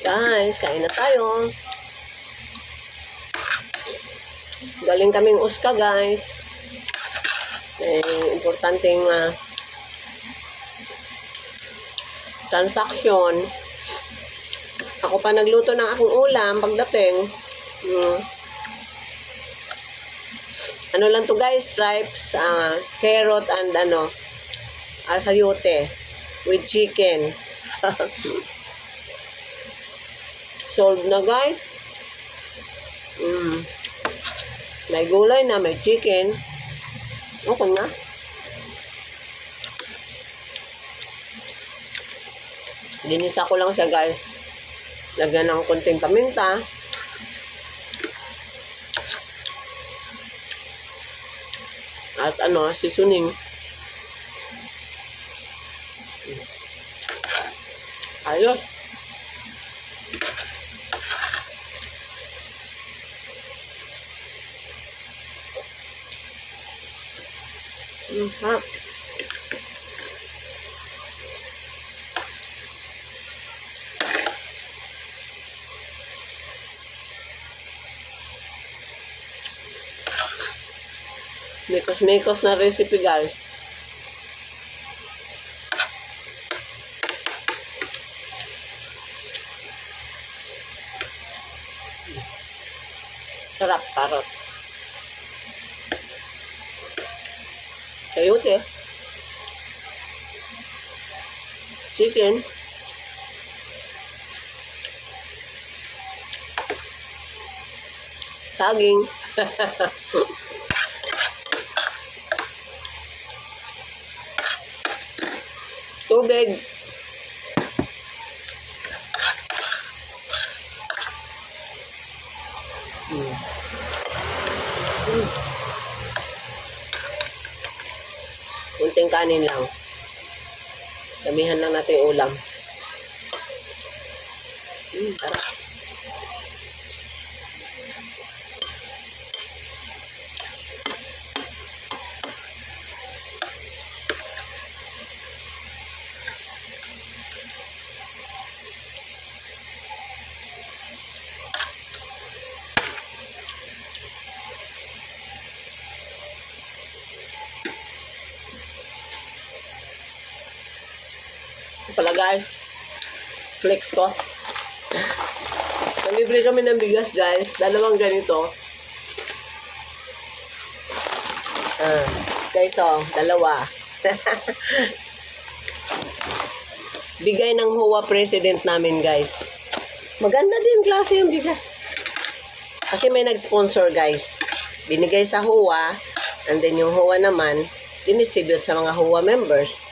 Guys, kain na tayo. Galing kaming uska, guys. Importanteng transaction. Ako pa nagluto ng aking ulam pagdating. Ano lang to guys, stripes, carrot and sayote with chicken. Solved na guys. May gulay na, may chicken. Okay na. Ginisa ko lang siya guys. Lagyan ng konting paminta. At seasoning. Ayos. Ha. Mikos-mikos na recipe guys. Sarap, karot. Sayote. Chicken. Saging. Tubig. Kunting kanin lang. Damihan lang natin yung ulam. Tara. Pala guys, flex ko. Nalibre kami ng bigas guys, dalawang ganito. Guys dalawa. Bigay ng HOA president namin guys. Maganda din klase yung bigas. Kasi may nag-sponsor guys. Binigay sa HOA, and then yung HOA naman, dinistribute sa mga HOA members.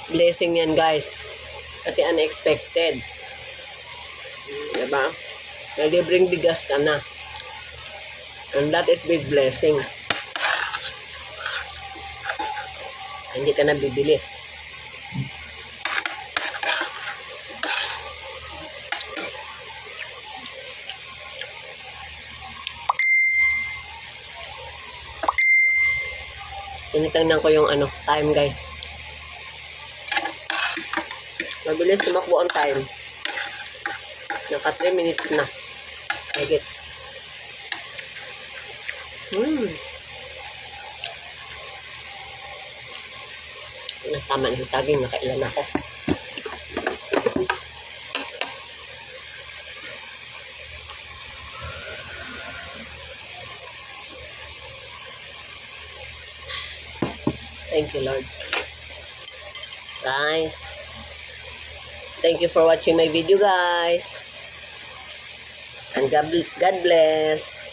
Blessing yan guys. Kasi unexpected. Diba? Nalibring bigas ka na. And that is big blessing. Hindi ka na bibili. Tinitingnan ko yung time guys. Mabilis tumakbo ang time. Naka 3 minutes na. Higit. Tama na yung saging. Nakailan ako. Thank you, Lord. Guys, thank you for watching my video, guys. And God bless.